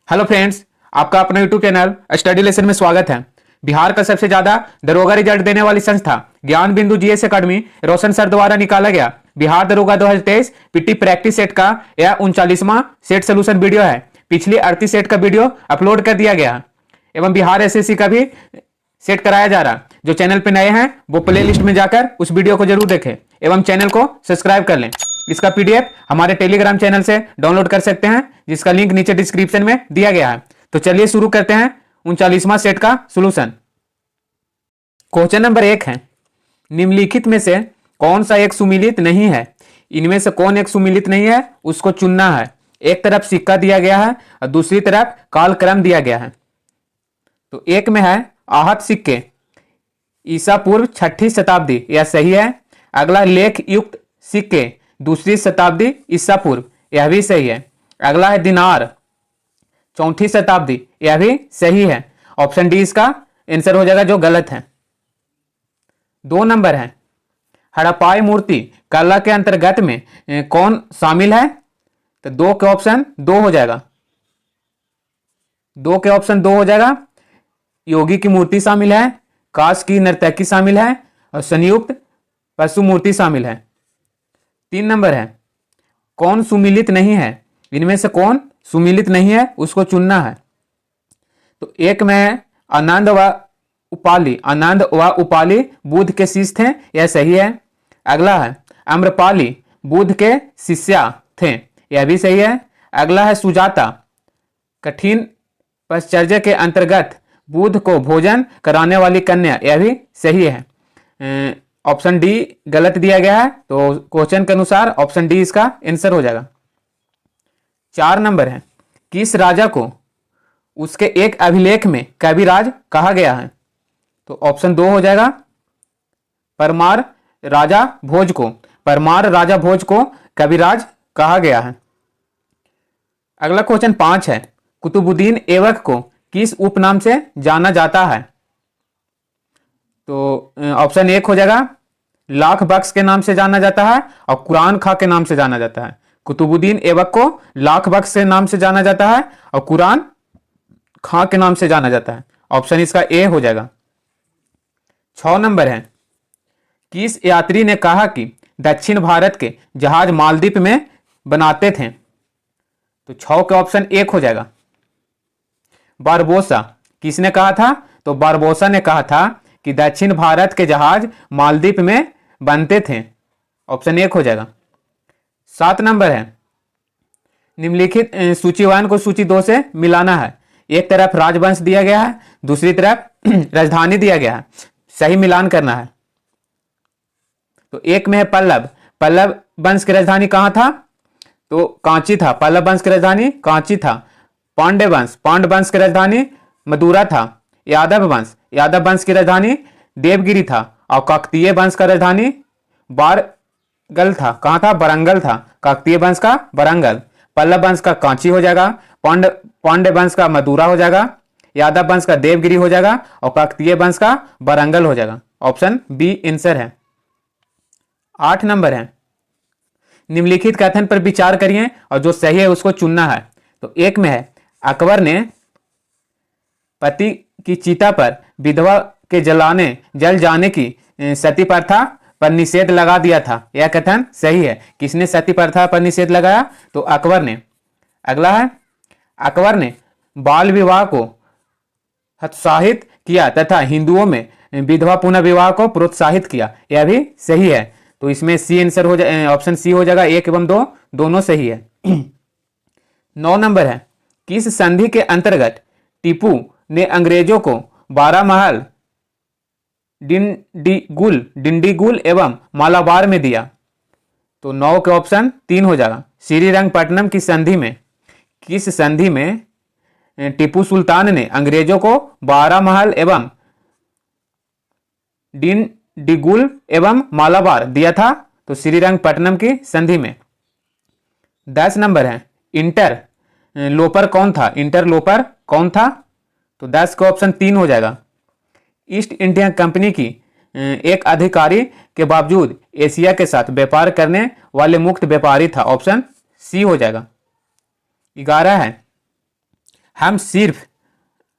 Hello friends, आपका अपना YouTube channel study lesson में स्वागत है। बिहार का सबसे ज्यादा दरोगा रिजल्ट देने वाली संस्था ज्ञान बिंदु जीएस अकादमी रोशन सर द्वारा निकाला गया बिहार दरोगा 2023 पीटी प्रैक्टिस सेट का यह 39वां सेट सोल्यूशन वीडियो है। पिछली 38 सेट का वीडियो अपलोड कर दिया गया एवं बिहार एसएससी का भी सेट कराया जा रहा। जो चैनल पे नए हैं वो प्ले लिस्ट में जाकर उस वीडियो को जरूर देखें एवं चैनल को सब्सक्राइब कर लें। इसका पीडीएफ हमारे टेलीग्राम चैनल से डाउनलोड कर सकते हैं, जिसका लिंक नीचे डिस्क्रिप्शन में दिया गया है। तो चलिए शुरू करते हैं 39वां सेट का सॉल्यूशन। क्वेश्चन नंबर 1 है, निम्नलिखित में से कौन सा एक सुमिलित नहीं है? इनमें से कौन एक सुमिलित नहीं है उसको चुनना है। एक तरफ सिक्का दिया गया है और दूसरी तरफ कालक्रम दिया गया है। तो एक में है आहत सिक्के, ईसा पूर्व 6ठी शताब्दी, यह सही है। अगला लेख युक्त सिक्के, दूसरी शताब्दी ईसा पूर्व, यह भी सही है। अगला है दिनार, 4ठी शताब्दी, यह भी सही है। ऑप्शन डी इसका आंसर हो जाएगा, जो गलत है। 2 नंबर है, हड़प्पाई मूर्ति कला के अंतर्गत में कौन शामिल है? तो 2 के ऑप्शन 2 हो जाएगा। 2 के ऑप्शन 2 हो जाएगा। योगी की मूर्ति शामिल है, काश की नर्तकी शामिल है और संयुक्त पशु मूर्ति शामिल है। 3 नंबर है, कौन सुमिलित नहीं है? इनमें से कौन सुमिलित नहीं है उसको चुनना है। तो एक में आनंद व उपाली, आनंद व उपाली बुद्ध के शिष्य थे, यह सही है। अगला है आम्रपाली बुद्ध के शिष्या थे, यह भी सही है। अगला है सुजाता, कठिन पश्चर्या के अंतर्गत बुद्ध को भोजन कराने वाली कन्या, यह भी सही है। ऑप्शन डी गलत दिया गया है, तो क्वेश्चन के अनुसार ऑप्शन डी इसका आंसर हो जाएगा। 4 नंबर है, किस राजा को उसके एक अभिलेख में कविराज कहा गया है? तो ऑप्शन 2 हो जाएगा, परमार राजा भोज को, परमार राजा भोज को कविराज कहा गया है। अगला क्वेश्चन 5 है, कुतुबुद्दीन ऐबक को किस उपनाम से जाना जाता है? तो ऑप्शन 1 हो जाएगा, लाख बख्श के नाम से जाना जाता है और कुरान खां के नाम से जाना जाता है। कुतुबुद्दीन ऐबक को लाख बख्श के नाम से जाना जाता है और कुरान खां के नाम से जाना जाता है। ऑप्शन इसका ए हो जाएगा। 6 नंबर है, किस यात्री ने कहा कि दक्षिण भारत के जहाज मालदीव में बनाते थे? तो 6 के ऑप्शन 1 हो जाएगा। बारबोसा, किसने कहा था? तो बारबोसा ने कहा था कि दक्षिण भारत के जहाज मालदीव में बनते थे। ऑप्शन 1 हो जाएगा। 7 नंबर है, निम्नलिखित सूची 1 को सूची 2 से मिलाना है। एक तरफ राजवंश दिया गया है, दूसरी तरफ राजधानी दिया गया है, सही मिलान करना है। तो एक में है पल्लव, पल्लव वंश की राजधानी कहाँ था? तो कांची था। पल्लव वंश की राजधानी कांची था। पांड्य वंश, पांड्य वंश की राजधानी मदुरा था। यादव वंश, यादव वंश की राजधानी देवगिरी था। और काकतीय वंश का राजधानी बारगल था। कहाँ था? बरंगल था। काकतीय वंश का बरंगल। पल्लव वंश का कांची हो जाएगा, पांड्य वंश का मदुरा हो जाएगा, यादव वंश का देवगिरी हो जाएगा और काकतीय वंश का बरंगल हो जाएगा। ऑप्शन बी आंसर है। 8 नंबर है, निम्नलिखित कथन पर विचार करिए और जो सही है उसको चुनना है। तो एक में है, अकबर ने पति की चिता पर विधवा के जल जाने की सती प्रथा पर निषेध लगा दिया था, यह कथन सही है। किसने सती प्रथा पर निषेध लगाया? तो अकबर ने। अगला है, अकबर ने बाल विवाह को हतोत्साहित किया तथा हिंदुओं में विधवा पुनर्विवाह को प्रोत्साहित किया, यह भी सही है। तो इसमें सी आंसर हो जाए, ऑप्शन सी हो जाएगा। 1 एवं 2 दोनों सही है। 9 नंबर है, किस संधि के अंतर्गत टीपू ने अंग्रेजों को बारामहल, डिंडीगुल एवं मालाबार में दिया? तो 9 के ऑप्शन 3 हो जाएगा। श्रीरंगपट्टनम की संधि में, किस संधि में टीपू सुल्तान ने अंग्रेजों को बारामहल एवं डिंडीगुल एवं मालाबार दिया था? तो श्रीरंगपट्टनम की संधि में। 10 नंबर है, इंटरलोपर कौन था? इंटरलोपर कौन था? तो 10 का ऑप्शन 3 हो जाएगा। ईस्ट इंडिया कंपनी की एक अधिकारी के बावजूद एशिया के साथ व्यापार करने वाले मुक्त व्यापारी था। ऑप्शन सी हो जाएगा। 11 है, हम सिर्फ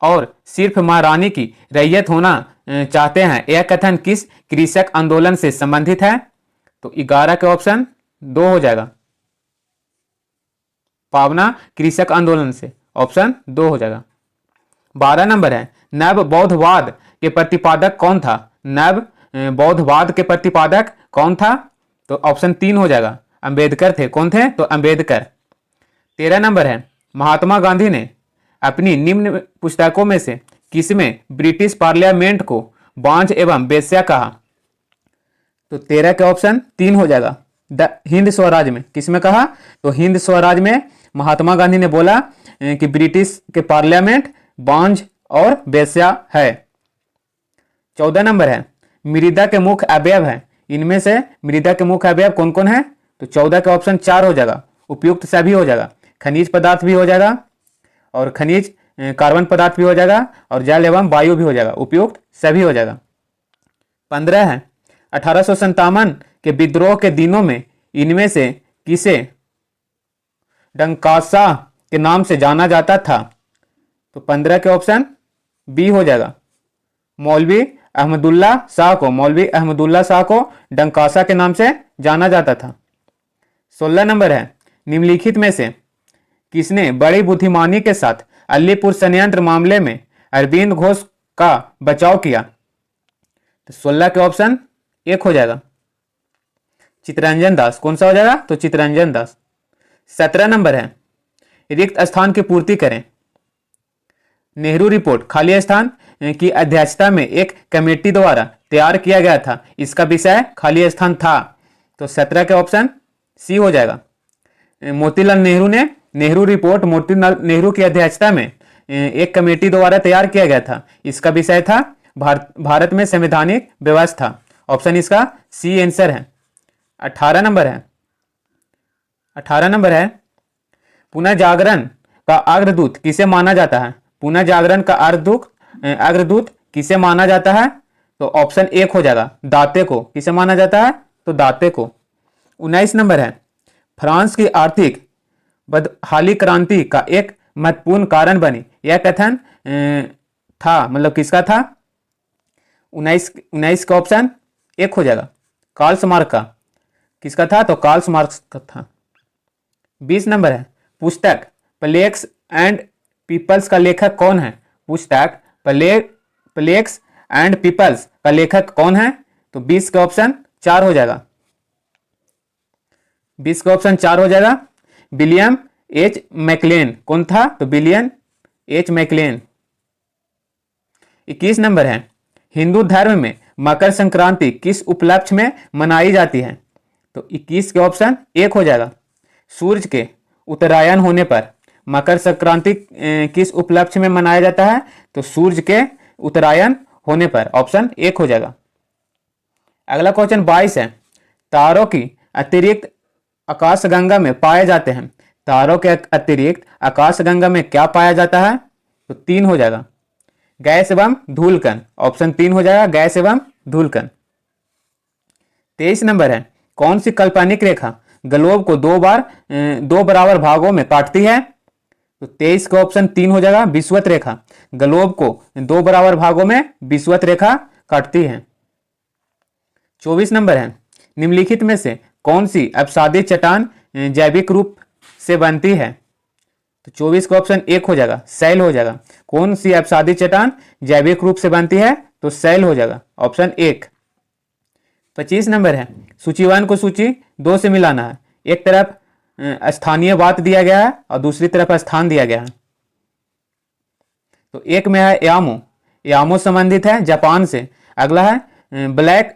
और सिर्फ महारानी की रैयत होना चाहते हैं, यह कथन किस कृषक आंदोलन से संबंधित है? तो 11 के ऑप्शन 2 हो जाएगा, पावना कृषक आंदोलन से, ऑप्शन 2 हो जाएगा। 12 नंबर है, नव बौद्धवाद के प्रतिपादक कौन था? नव बौद्धवाद के प्रतिपादक कौन था? तो ऑप्शन 3 हो जाएगा, अंबेडकर थे। कौन थे? तो अंबेडकर। 13 नंबर है, महात्मा गांधी ने अपनी निम्न पुस्तकों में से किसमें ब्रिटिश पार्लियामेंट को बांझ एवं वेश्या कहा? तो 13 के ऑप्शन 3 हो जाएगा, द हिंद स्वराज में। किसमें कहा? तो हिंद स्वराज में महात्मा गांधी ने बोला कि ब्रिटिश के पार्लियामेंट बांझ और वेश्या है। 14 नंबर है, मृदा के मुख्य अवयव है, इनमें से मृदा के मुख्य अवयव कौन कौन है? तो 14 के ऑप्शन 4 हो जाएगा, उपयुक्त सभी हो जाएगा, खनिज पदार्थ भी हो जाएगा और खनिज कार्बन पदार्थ भी हो जाएगा और जल एवं वायु भी हो जाएगा, उपयुक्त सभी हो जाएगा। 15 है, 1857 के विद्रोह के दिनों में इनमें से किसे डंकासा के नाम से जाना जाता था? तो 15 के ऑप्शन बी हो जाएगा, मौलवी अहमदुल्ला शाह को, मौलवी अहमदुल्ला शाह को डंकासा के नाम से जाना जाता था। 16 नंबर है, निम्नलिखित में से किसने बड़ी बुद्धिमानी के साथ अलीपुर षड्यंत्र मामले में अरविंद घोष का बचाव किया? तो 16 के ऑप्शन 1 हो जाएगा, चित्तरंजन दास। कौन सा हो जाएगा? तो चित्तरंजन दास। 17 नंबर है, रिक्त स्थान की पूर्ति करें। नेहरू रिपोर्ट खाली स्थान की अध्यक्षता में एक कमेटी द्वारा तैयार किया गया था, इसका विषय खाली स्थान था। तो 17 के ऑप्शन सी हो जाएगा, मोतीलाल नेहरू ने नेहरू रिपोर्ट मोतीलाल नेहरू की अध्यक्षता में एक कमेटी द्वारा तैयार किया गया था, इसका विषय था भारत में संवैधानिक व्यवस्था। ऑप्शन इसका सी आंसर है। 18 नंबर है, 18 नंबर है, पुनः जागरण का अग्रदूत किसे माना जाता है? पुनः जागरण का अग्रदूत किसे माना जाता है? तो ऑप्शन 1 हो जाएगा, दाते को। किसे माना जाता है? तो दाते को। 19 नंबर है, फ्रांस की आर्थिक बदहाली क्रांति का एक महत्वपूर्ण कारण बनी, यह कथन था, मतलब किसका था? 19 का ऑप्शन 1 हो जाएगा, कार्ल मार्क्स का। किसका था? तो कार्ल मार्क्स का था। 20 नंबर है, पुस्तक प्लेक्स एंड पीपल्स का लेखक कौन है? पुस्तक प्लेक्स एंड पीपल्स का लेखक कौन है? तो 20 का ऑप्शन 4 हो जाएगा, 20 का ऑप्शन 4 हो जाएगा, विलियम एच मैकलेन। कौन था? तो विलियम एच मैकलेन। 21 नंबर है, हिंदू धर्म में मकर संक्रांति किस उपलक्ष्य में मनाई जाती है? तो 21 के ऑप्शन 1 हो जाएगा, सूर्य के उत्तरायण होने पर। मकर संक्रांति किस उपलक्ष्य में मनाया जाता है? तो सूर्य के उत्तरायण होने पर, ऑप्शन 1 हो जाएगा। अगला क्वेश्चन 22 है, तारों की अतिरिक्त आकाशगंगा में पाए जाते हैं। तारों के अतिरिक्त आकाशगंगा में क्या पाया जाता है? तो 3 हो जाएगा, गैस एवं धूलकण। ऑप्शन 3 हो जाएगा, गैस एवं धूलकण। 23 नंबर है, कौन सी काल्पनिक रेखा ग्लोब को दो बराबर भागों में काटती है? तो 23 का ऑप्शन 3 हो जाएगा, विषुवत रेखा। ग्लोब को 2 बराबर भागों में विषुवत रेखा काटती है। 24 नंबर है, निम्नलिखित में से कौन सी अपसादी चट्टान जैविक रूप से बनती है? तो 24 का ऑप्शन 1 हो जाएगा, शैल हो जाएगा। कौन सी अपसादी चट्टान जैविक रूप से बनती है? तो शैल हो जाएगा, ऑप्शन 1। 25 नंबर है, सूची 1 को सूची 2 से मिलाना है। एक तरफ स्थानीय बात दिया गया है और दूसरी तरफ स्थान दिया गया है। तो एक में है यामो, यामो संबंधित है जापान से। अगला है ब्लैक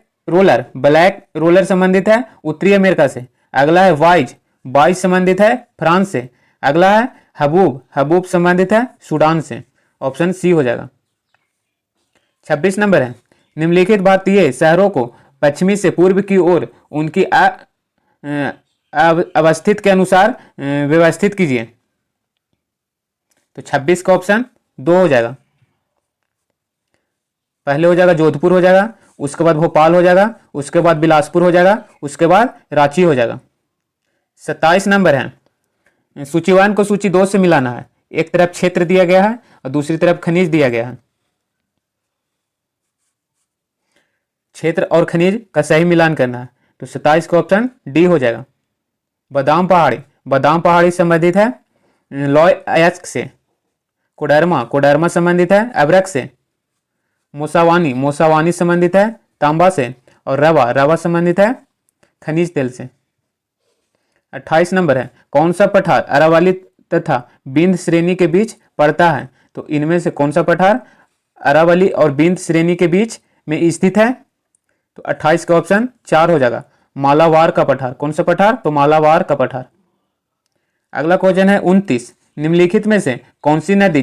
रोलर संबंधित है उत्तरी अमेरिका से। अगला है वाइज संबंधित है फ्रांस से। अगला है हबूब संबंधित है सूडान से। ऑप्शन सी हो जाएगा। 26 नंबर है, निम्नलिखित भारतीय शहरों को पश्चिमी से पूर्व की ओर उनकी अवस्थित के अनुसार व्यवस्थित कीजिए। तो 26 का ऑप्शन 2 हो जाएगा। पहले हो जाएगा जोधपुर हो जाएगा, उसके बाद भोपाल हो जाएगा, उसके बाद बिलासपुर हो जाएगा, उसके बाद रांची हो जाएगा। 27 नंबर है, सूची 1 को सूची 2 से मिलाना है। एक तरफ क्षेत्र दिया गया है और दूसरी तरफ खनिज दिया गया है। क्षेत्र और खनिज का सही मिलान करना है, तो 27 का ऑप्शन डी हो जाएगा। बादाम पहाड़ी संबंधित है लॉय अयस्क से। कोडरमा संबंधित है एब्रक से। मोसावानी संबंधित है तांबा से। और रवा संबंधित है खनिज तेल से। 28 नंबर है, कौन सा पठार अरावली तथा बिंद श्रेणी के बीच पड़ता है? तो इनमें से कौन सा पठार अरावली और बिंद श्रेणी के बीच में स्थित है? तो 28 का ऑप्शन 4 हो जाएगा, मालाबार का पठार। कौन सा पठार? तो मालाबार का पठार। अगला क्वेश्चन है 29, निम्नलिखित में से कौन सी नदी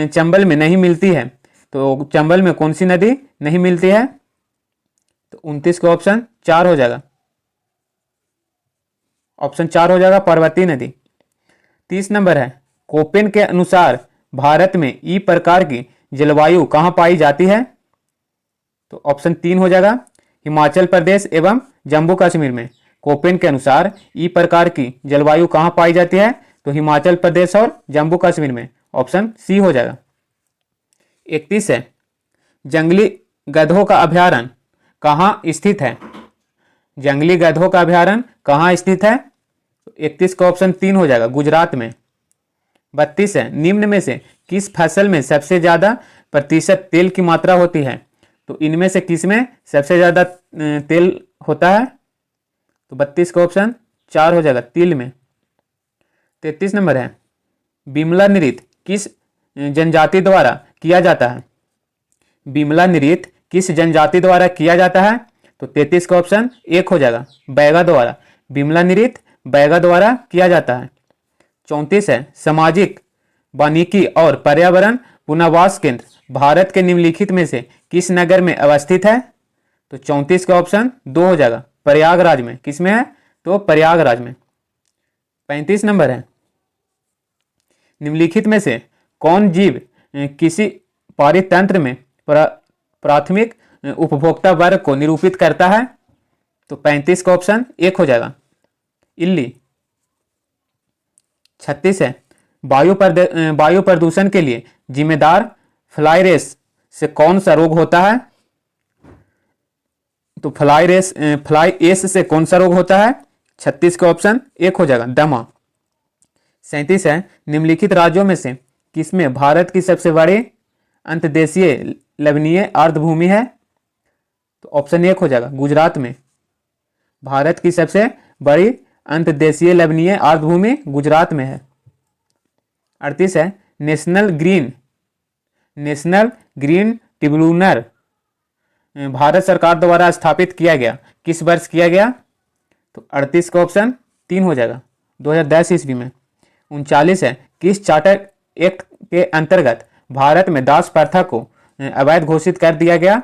चंबल में नहीं मिलती है? तो चंबल में कौन सी नदी नहीं मिलती है? तो 29 का ऑप्शन 4 हो जाएगा। ऑप्शन 4 हो जाएगा, पर्वतीय नदी। 30 नंबर है, कोपेन के अनुसार भारत में ई प्रकार की जलवायु कहाँ पाई जाती है? तो ऑप्शन 3 हो जाएगा, हिमाचल प्रदेश एवं जम्मू कश्मीर में। कोपेन के अनुसार ई प्रकार की जलवायु कहाँ पाई जाती है? तो हिमाचल प्रदेश और जम्मू कश्मीर में। ऑप्शन सी हो जाएगा। 31 है, जंगली गधों का अभ्यारण्य कहाँ स्थित है? जंगली गधों का अभ्यारण्य कहाँ स्थित है? 31 का ऑप्शन 3 हो जाएगा, गुजरात में। 32 है, निम्न में से किस फसल में सबसे ज्यादा प्रतिशत तेल की मात्रा होती है? तो इनमें से किस में सबसे ज्यादा तेल होता है? तो 32 का ऑप्शन 4 हो जाएगा, तिल में। 33 नंबर है, बिमला नृत्य किस जनजाति द्वारा किया जाता है? बिमला नृत्य किस जनजाति द्वारा किया जाता है? तो 33 का ऑप्शन 1 हो जाएगा, बैगा द्वारा। बिमला नृत्य बैगा द्वारा किया जाता है। 34 है, सामाजिक वानिकी और पर्यावरण पुनर्वास केंद्र भारत के निम्नलिखित में से किस नगर में अवस्थित है? तो 34 का ऑप्शन 2 हो जाएगा, प्रयागराज में। किस में है? तो प्रयागराज में। 35 नंबर है, निम्नलिखित में से कौन जीव किसी पारितंत्र में प्राथमिक उपभोक्ता वर्ग को निरूपित करता है? तो 35 का ऑप्शन 1 हो जाएगा, इल्ली। 36 है, वायु प्रदूषण के लिए जिम्मेदार फ्लाई रेस से कौन सा रोग होता है? तो फ्लाई एस से कौन सा रोग होता है? 36 का ऑप्शन 1 हो जाएगा, दमा। 37 है, निम्नलिखित राज्यों में से किसमें भारत की सबसे बड़ी अंतर्देशीय लवणीय आर्द्रभूमि है? तो ऑप्शन 1 हो जाएगा, गुजरात में। भारत की सबसे बड़ी अंतर्देशीय लवणीय आर्द्रभूमि गुजरात में है। 38 है, नेशनल ग्रीन ट्रिब्यूनल भारत सरकार द्वारा स्थापित किया गया, किस वर्ष किया गया? तो 38 का ऑप्शन 3 हो जाएगा, 2010 ईस्वी में। 39 है, किस चार्टर एक्ट के अंतर्गत भारत में दास प्रथा को अवैध घोषित कर दिया गया?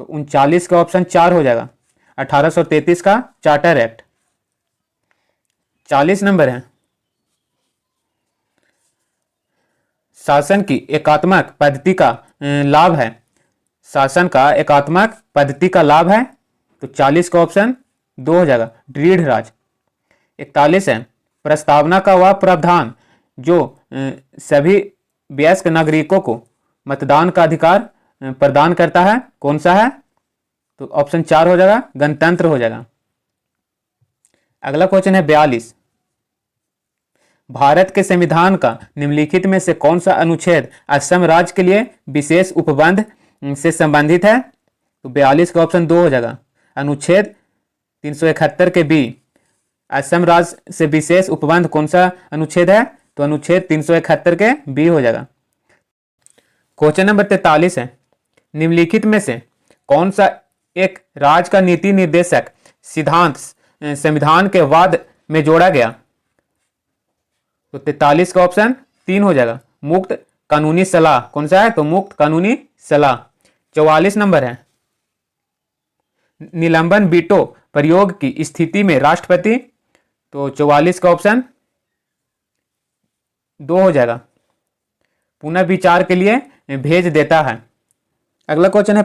तो 39 का ऑप्शन 4 हो जाएगा, 1833 का चार्टर एक्ट। 40 नंबर है, शासन की एकात्मक पद्धति का लाभ है। शासन का एकात्मक पद्धति का लाभ है। तो 40 का ऑप्शन 2 हो जाएगा, दृढ़ राज। 41 है, प्रस्तावना का वह प्रावधान जो सभी वयस्क नागरिकों को मतदान का अधिकार प्रदान करता है, कौन सा है? तो ऑप्शन 4 हो जाएगा, गणतंत्र हो जाएगा। अगला क्वेश्चन है 42, भारत के संविधान का निम्नलिखित में से कौन सा अनुच्छेद असम राज्य के लिए विशेष उपबंध से संबंधित है? तो 42 का ऑप्शन 2 हो जाएगा, अनुच्छेद 371 के बी। असम राज्य से विशेष उपबंध कौन सा अनुच्छेद है? तो अनुच्छेद 371 के बी हो जाएगा। क्वेश्चन नंबर 43 है, निम्नलिखित में से कौन सा एक राज्य का नीति निर्देशक सिद्धांत संविधान के वाद में जोड़ा गया? तो 43 का ऑप्शन 3 हो जाएगा, मुक्त कानूनी सलाह। कौन सा है? तो मुक्त कानूनी सलाह। 44 नंबर है, निलंबन वीटो प्रयोग की स्थिति में राष्ट्रपति। तो 44 का ऑप्शन 2 हो जाएगा, पुनः विचार के लिए भेज देता है। अगला क्वेश्चन है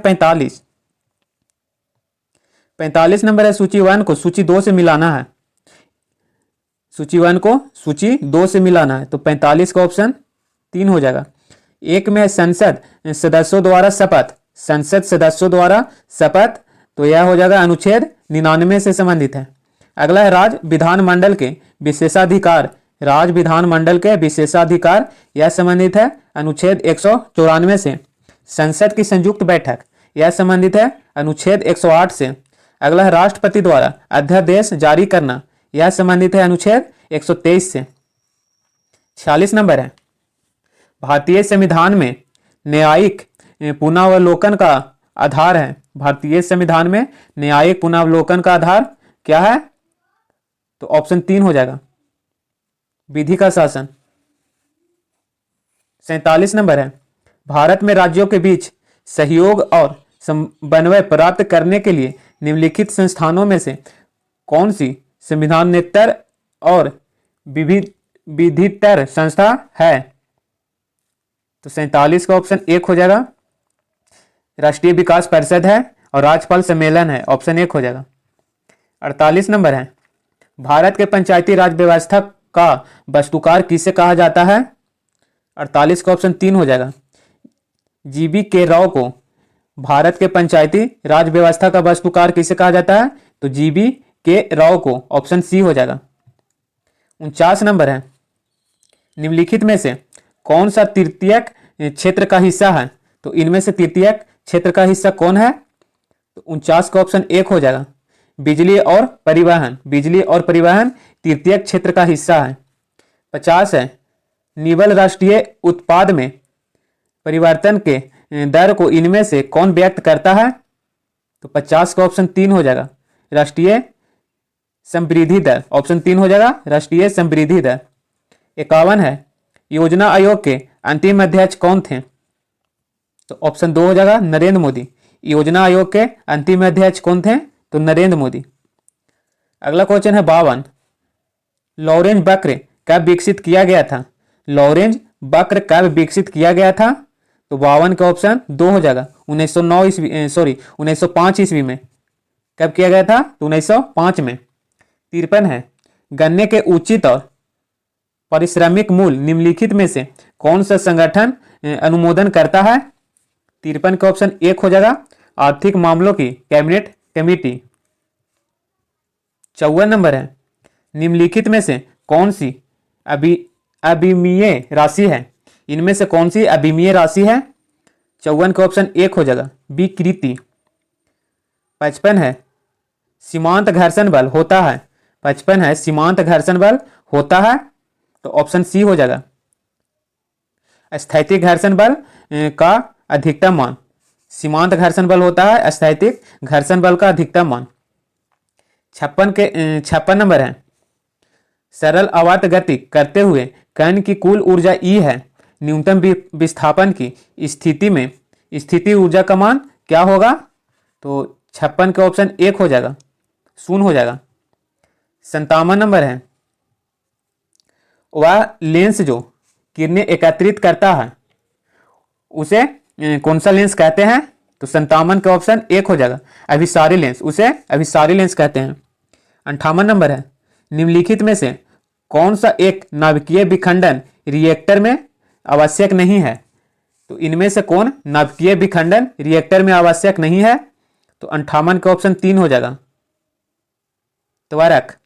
45 नंबर है, सूची 1 को सूची 2 से मिलाना है। सूची 1 को सूची 2 से मिलाना है, तो 45 का ऑप्शन 3 हो जाएगा। एक में संसद सदस्यों द्वारा शपथ, संसद सदस्यों द्वारा शपथ, तो यह हो जाएगा अनुच्छेद 99 से संबंधित है। अगला है राज्य विधानमंडल के विशेषाधिकार, राज्य विधानमंडल के विशेषाधिकार, यह संबंधित है अनुच्छेद 194 से। संसद की संयुक्त बैठक, यह संबंधित है अनुच्छेद 108 से। अगला है राष्ट्रपति द्वारा अध्यादेश जारी करना, यह संबंधित है अनुच्छेद 123 से। 46 नंबर है भारतीय संविधान में न्यायिक पुनरावलोकन का आधार है, भारतीय संविधान में न्यायिक पुनरावलोकन का आधार क्या है, तो ऑप्शन 3 हो जाएगा विधि का शासन। 47 नंबर है भारत में राज्यों के बीच सहयोग और समन्वय प्राप्त करने के लिए निम्नलिखित संस्थानों में से कौन सी संविधानेतर और विधितर संस्था है, तो 47 का ऑप्शन 1 हो जाएगा राष्ट्रीय विकास परिषद है और राज्यपाल सम्मेलन है, ऑप्शन 1 हो जाएगा। 48 नंबर है भारत के पंचायती राज व्यवस्था का वस्तुकार किसे कहा जाता है, 48 का ऑप्शन 3 हो जाएगा जीबी के राव को। भारत के पंचायती राज व्यवस्था का वस्तुकार किसे कहा जाता है, तो जीबी के राव को, ऑप्शन सी हो जाएगा। 49 नंबर है निम्नलिखित में से कौन सा तृतीयक क्षेत्र का हिस्सा है, तो इनमें से तृतीयक क्षेत्र का हिस्सा कौन है, तो 49 का ऑप्शन 1 हो जाएगा बिजली और परिवहन, बिजली और परिवहन तृतीयक क्षेत्र का हिस्सा है। 50 है निवल राष्ट्रीय उत्पाद में परिवर्तन के दर को इनमें से कौन व्यक्त करता है, तो 50 का ऑप्शन 3 हो जाएगा राष्ट्रीय समृद्धि दर, ऑप्शन 3 हो जाएगा राष्ट्रीय समृद्धि दर। 51 है योजना आयोग के अंतिम अध्यक्ष कौन थे, तो ऑप्शन 2 हो जाएगा नरेंद्र मोदी। योजना आयोग के अंतिम अध्यक्ष कौन थे, तो नरेंद्र मोदी। अगला क्वेश्चन है 52 लॉरेंज वक्र कब विकसित किया गया था, लॉरेंज वक्र कब विकसित किया गया था, तो 52 का ऑप्शन 2 हो जाएगा 1905 ईस्वी में। कब किया गया था, तो 1905 में। 53 है गन्ने के उचित और पारिश्रमिक मूल्य निम्नलिखित में से कौन सा संगठन अनुमोदन करता है, 53 का ऑप्शन 1 हो जाएगा आर्थिक मामलों की कैबिनेट कमेटी। 54 नंबर है निम्नलिखित में से कौन सी अविमीय राशि है, इनमें से कौन सी अविमीय राशि है, 54 का ऑप्शन 1 हो जाएगा विकृति। 55 है सीमांत घर्षण बल होता है, 55 है सीमांत घर्षण बल होता है, तो ऑप्शन सी हो जाएगा स्थैतिक घर्षण बल का अधिकतम मान, सीमांत घर्षण बल होता है स्थैतिक घर्षण बल का अधिकतम मान। 56 नंबर है सरल आवर्त गति करते हुए कण की कुल ऊर्जा E है, न्यूनतम विस्थापन की स्थिति में स्थिति ऊर्जा का मान क्या होगा, तो 56 का ऑप्शन 1 हो जाएगा 0 हो जाएगा। 57 नंबर है वह लेंस जो किरणें एकत्रित करता है उसे कौन सा लेंस कहते हैं, तो 57 का ऑप्शन 1 हो जाएगा अभिसारी लेंस, उसे अभिसारी लेंस कहते हैं। 58 नंबर है निम्नलिखित में से कौन सा एक नाभिकीय विखंडन रिएक्टर में आवश्यक नहीं है, तो इनमें से कौन नाभिकीय विखंडन रिएक्टर में आवश्यक नहीं है, तो 58 का ऑप्शन 3 हो जाएगा त्वरक।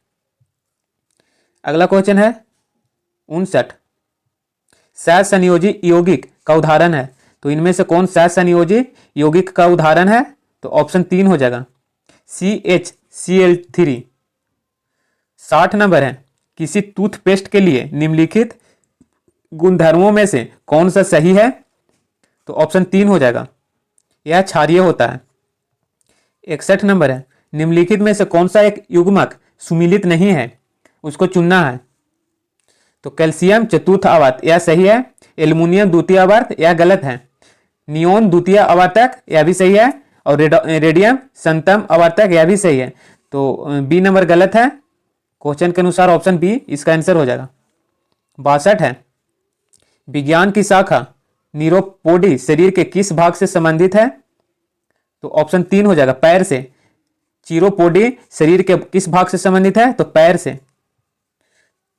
अगला क्वेश्चन है 59 सहसंयोजी यौगिक का उदाहरण है, तो इनमें से कौन सहसंयोजी यौगिक का उदाहरण है, तो ऑप्शन 3 हो जाएगा CHCl3। 60 नंबर है किसी टूथपेस्ट के लिए निम्नलिखित गुणधर्मों में से कौन सा सही है, तो ऑप्शन 3 हो जाएगा यह क्षारीय होता है। 61 नंबर है निम्नलिखित में से कौन सा एक युग्मक सुमिलित नहीं है, उसको चुनना है, तो कैल्शियम चतुर्थ आवर्त यह सही है, एल्युमिनियम द्वितीय आवर्त यह गलत है, नियोन द्वितीय आवर्तक यह भी सही है, और रेडियम संतम आवर्तक यह भी सही है, तो बी नंबर गलत है। क्वेश्चन के अनुसार ऑप्शन बी इसका आंसर हो जाएगा। 62 है विज्ञान की शाखा न्यूरोपोडी शरीर के किस भाग से संबंधित है, तो ऑप्शन 3 हो जाएगा पैर से। चिरोपोडी शरीर के किस भाग से संबंधित है, तो पैर से।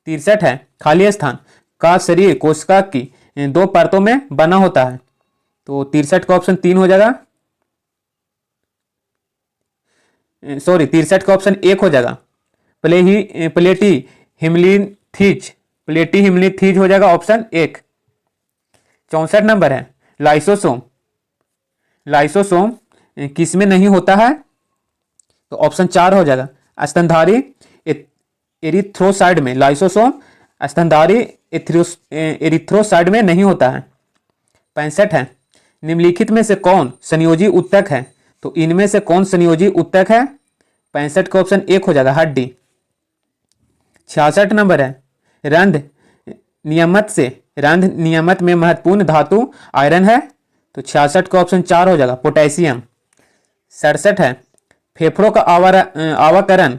63 है, खाली स्थान का शरीर कोशिका की 2 परतों में बना होता है। तो 63 का ऑप्शन 3 हो जाएगा, सॉरी 63 का ऑप्शन 1 हो जाएगा। प्लेटी हिमलिथिज, प्लेटी हिमलिथिज हो जाएगा ऑप्शन 1। 64 नंबर है, लाइसोसोम, लाइसोसोम किसमें नहीं होता है? तो ऑप्शन 4 हो जाएगा, स्तनधारी एरिथ्रोसाइड में। लाइसोसोम स्तनधारी एरिथ्रोसाइड में नहीं होता है। 65 है, निम्नलिखित में से कौन संयोजी ऊतक है? तो इनमें से कौन संयोजी ऊतक है? 65 का ऑप्शन 1 हो जाएगा, हड्डी। 66 नंबर है, रंध्र नियमत से, रंध्र नियमत में महत्वपूर्ण धातु आयरन है। तो 66 का ऑप्शन 4 हो जाएगा, पोटेशियम। 67 है, फेफड़ों का आवाकरण,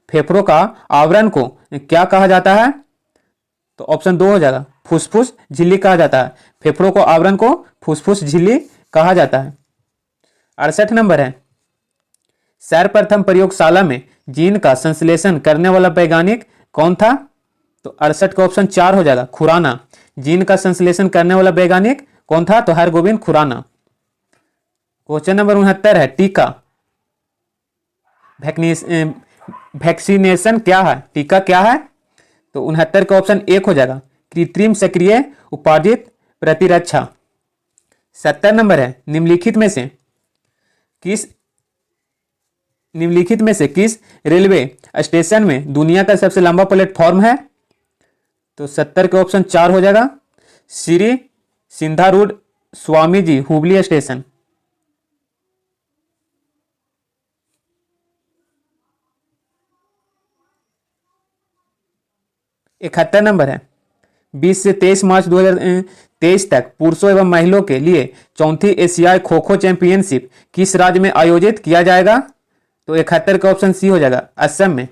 फेफड़ों का आवरण को क्या कहा जाता है? तो ऑप्शन 2 हो जाएगा, फुसफुस झिल्ली कहा जाता है। फेफड़ों को आवरण को फुसफुस झिल्ली कहा जाता है। 68 नंबर है, सर्वप्रथम प्रयोगशाला में जीन का संश्लेषण करने वाला वैज्ञानिक कौन था? तो 68 का ऑप्शन 4 हो जाएगा, खुराना। जीन का संश्लेषण करने वाला वैज्ञानिक कौन था? तो हरगोविंद खुराना। क्वेश्चन नंबर 69 है, टीका वैक्सीनेशन क्या है? टीका क्या है? तो 69 का ऑप्शन 1 हो जाएगा, कृत्रिम सक्रिय उपार्जित प्रतिरक्षा। 70 नंबर है, निम्नलिखित में से किस रेलवे स्टेशन में दुनिया का सबसे लंबा प्लेटफॉर्म है? तो 70 के ऑप्शन 4 हो जाएगा, श्री सिंधारूढ़ स्वामी जी हुबली स्टेशन। 71 नंबर है, 20 से 23 मार्च 2023 तक पुरुषों एवं महिलाओं के लिए चौथी एशियाई खो खो चैंपियनशिप किस राज्य में आयोजित किया जाएगा? तो 71 का ऑप्शन सी हो जाएगा, असम में।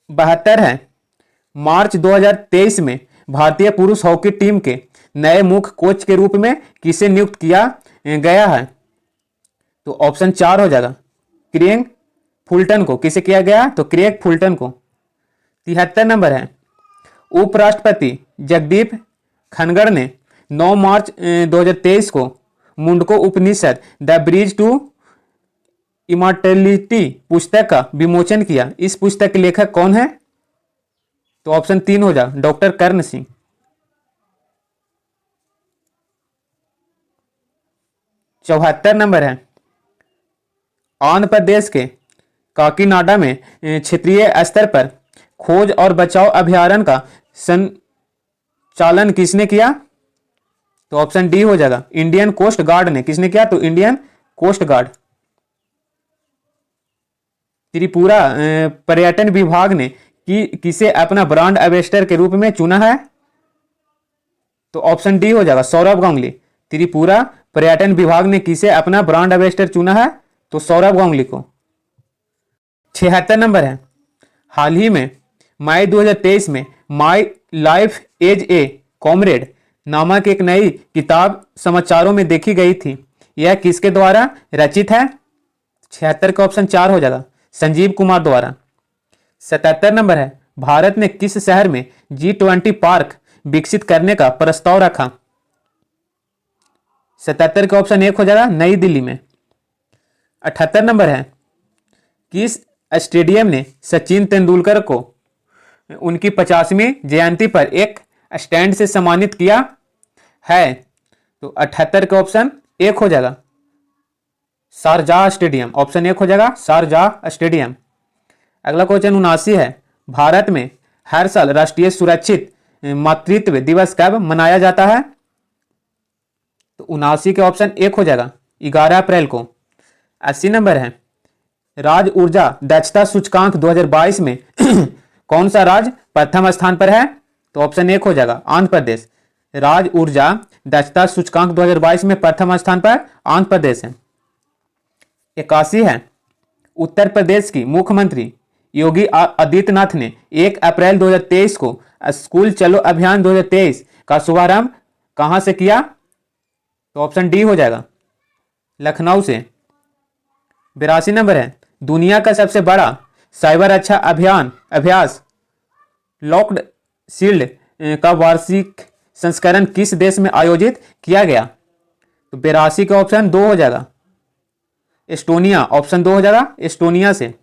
72 है, मार्च 2023 में भारतीय पुरुष हॉकी टीम के नए मुख्य कोच के रूप में किसे नियुक्त किया गया है? तो ऑप्शन 4 हो जाएगा, क्रेग फुलटन को। किसे किया गया? तो क्रेग फुलटन को। 73 नंबर है, उपराष्ट्रपति जगदीप धनखड़ ने 9 मार्च 2023 को मुंडको उपनिषद द ब्रिज टू इमॉर्टैलिटी पुस्तक का विमोचन किया। इस पुस्तक के लेखक कौन है? तो ऑप्शन 3 हो जाएगा, डॉक्टर कर्ण सिंह। 74 नंबर है, आंध्र प्रदेश के काकीनाडा में क्षेत्रीय स्तर पर खोज और बचाव अभियान का संचालन किसने किया? तो ऑप्शन डी हो जाएगा, इंडियन कोस्ट गार्ड ने। किसने किया? तो इंडियन कोस्ट गार्ड। त्रिपुरा पर्यटन विभाग ने किसे अपना ब्रांड एम्बेसडर के रूप में चुना है? तो ऑप्शन डी हो जाएगा, सौरभ गांगुली। त्रिपुरा पर्यटन विभाग ने किसे अपना ब्रांड एम्बेसडर चुना है? तो सौरभ गांगुली को। 76 नंबर है, हाल ही में मई 2023 में my life as a comrade नामक एक नई किताब समाचारों में देखी गई थी। यह किसके द्वारा रचित है? 76 का ऑप्शन 4 हो जाएगा, संजीव कुमार द्वारा। 77 नंबर है, भारत ने किस शहर में G20 पार्क विकसित करने का प्रस्ताव रखा? 77 का ऑप्शन 1 हो जाएगा, नई दिल्ली में। 78 नंबर है, किस स्टेडियम ने सचिन तेंदुलकर को उनकी 50वीं जयंती पर एक स्टैंड से सम्मानित किया है? तो 78 का ऑप्शन 1 हो जाएगा, शारजाह स्टेडियम। ऑप्शन 1 हो जाएगा, शारजाह स्टेडियम। अगला क्वेश्चन 79 है, भारत में हर साल राष्ट्रीय सुरक्षित मातृत्व दिवस कब मनाया जाता है? तो 79 के ऑप्शन 1 हो जाएगा, 11 अप्रैल को। 80 नंबर है, राज्य ऊर्जा दक्षता सूचकांक 2022 में कौन सा राज्य प्रथम स्थान पर है? तो ऑप्शन 1 हो जाएगा, आंध्र प्रदेश। राज्य ऊर्जा दक्षता सूचकांक 2022 में प्रथम स्थान पर आंध्र प्रदेश है। 81 है, उत्तर प्रदेश की मुख्यमंत्री योगी आदित्यनाथ ने 1 अप्रैल 2023 को स्कूल चलो अभियान 2023 का शुभारंभ कहां से किया? तो ऑप्शन डी हो जाएगा, लखनऊ से। 82 नंबर है, दुनिया का सबसे बड़ा साइबर अच्छा अभ्यास लॉक्ड शील्ड का वार्षिक संस्करण किस देश में आयोजित किया गया? तो 82 का ऑप्शन 2 हो जाएगा, एस्टोनिया। ऑप्शन 2 हो जाएगा एस्टोनिया से।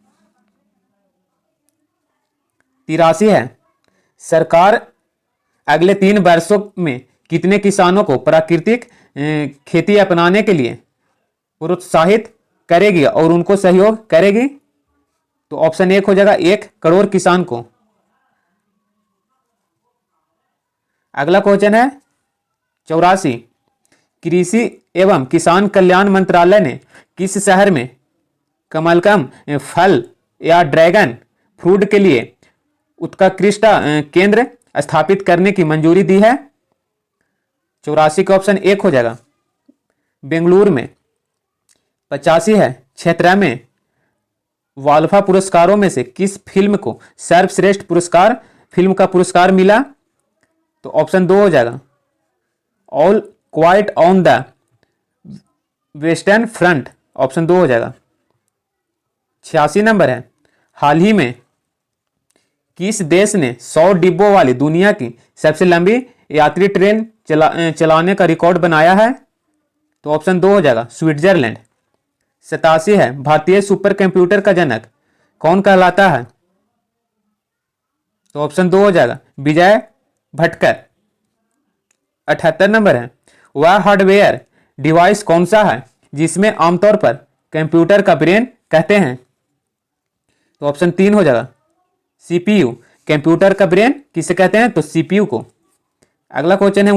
83 है, सरकार अगले 3 वर्षों में कितने किसानों को प्राकृतिक खेती अपनाने के लिए प्रोत्साहित करेगी और उनको सहयोग करेगी? तो ऑप्शन 1 हो जाएगा 1 करोड़ किसान को। अगला क्वेश्चन है 84, कृषि एवं किसान कल्याण मंत्रालय ने किस शहर में कमलकम फल या ड्रैगन फ्रूट के लिए उत्कृष्ट केंद्र स्थापित करने की मंजूरी दी है? 84 का ऑप्शन 1 हो जाएगा बेंगलुरु में। 85 है, क्षेत्र में वाल्फा पुरस्कारों में से किस फिल्म को सर्वश्रेष्ठ पुरस्कार फिल्म का पुरस्कार मिला? तो ऑप्शन 2 हो जाएगा all quite on the western front. Option 2 हो जाएगा। 86 नंबर है, हाल ही में किस देश ने 100 डिब्बों वाली दुनिया की सबसे लंबी यात्री ट्रेन चलाने का रिकॉर्ड बनाया है? तो ऑप्शन 2 हो जाएगा स्विट्जरलैंड। 87 है, भारतीय सुपर कंप्यूटर का जनक कौन कहलाता है? तो ऑप्शन 2 हो जाएगा विजय भटकर। 78 नंबर है, वह हार्डवेयर डिवाइस कौन सा है जिसमें आमतौर पर कंप्यूटर का ब्रेन कहते हैं? तो ऑप्शन 3 हो जाएगा सीपीयू। कंप्यूटर का ब्रेन किसे कहते हैं? तो सीपीयू को। अगला क्वेश्चन है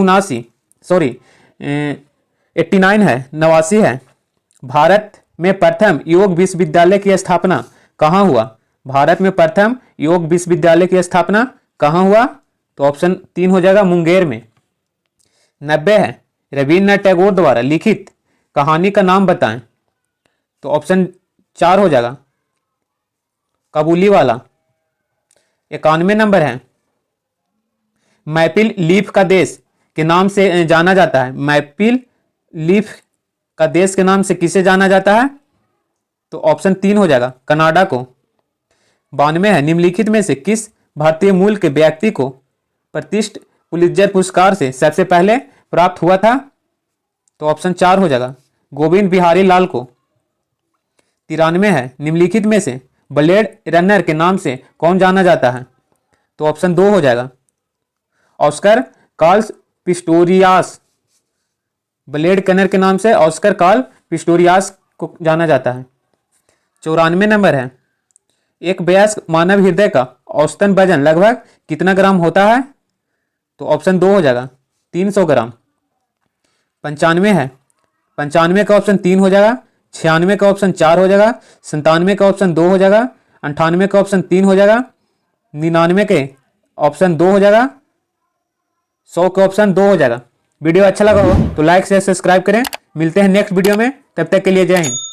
89 है, 89 है, भारत में प्रथम योग विश्वविद्यालय की स्थापना कहाँ हुआ? भारत में प्रथम योग विश्वविद्यालय की स्थापना कहाँ हुआ? तो ऑप्शन 3 हो जाएगा मुंगेर में। 90 है, रविन्द्रनाथ टैगोर द्वारा लिखित कहानी का नाम बताएं? तो ऑप्शन 4 हो जाएगा काबुली वाला। 91 नंबर है, मैपिल लीफ का देश के नाम से जाना जाता है? मैपिल लीफ का देश के नाम से किसे जाना जाता है? तो ऑप्शन 3 हो जाएगा कनाडा को। 92 है, निम्नलिखित में से किस भारतीय मूल के व्यक्ति को प्रतिष्ठित पुलित्जर पुरस्कार से सबसे पहले प्राप्त हुआ था? तो ऑप्शन 4 हो जाएगा गोविंद बिहारी लाल को। 93 है, निम्नलिखित में से ब्लेड रनर के नाम से कौन जाना जाता है? तो ऑप्शन 2 हो जाएगा ऑस्कर कार्ल पिस्टोरियास। ब्लेड रनर के नाम से ऑस्कर कार्ल पिस्टोरियास को जाना जाता है। 94 नंबर है, एक वयस्क मानव हृदय का औसतन वजन लगभग कितना ग्राम होता है? तो ऑप्शन 2 हो जाएगा 300 ग्राम। 95 है, 95 का ऑप्शन 3 हो जाएगा। 96 का ऑप्शन 4 हो जाएगा। 97 का ऑप्शन 2 हो जाएगा। 98 का ऑप्शन 3 हो जाएगा। 99 के ऑप्शन 2 हो जाएगा। 100 का ऑप्शन 2 हो जाएगा। वीडियो अच्छा लगा हो तो लाइक से सब्सक्राइब करें। मिलते हैं नेक्स्ट वीडियो में, तब तक के लिए जय हिंद।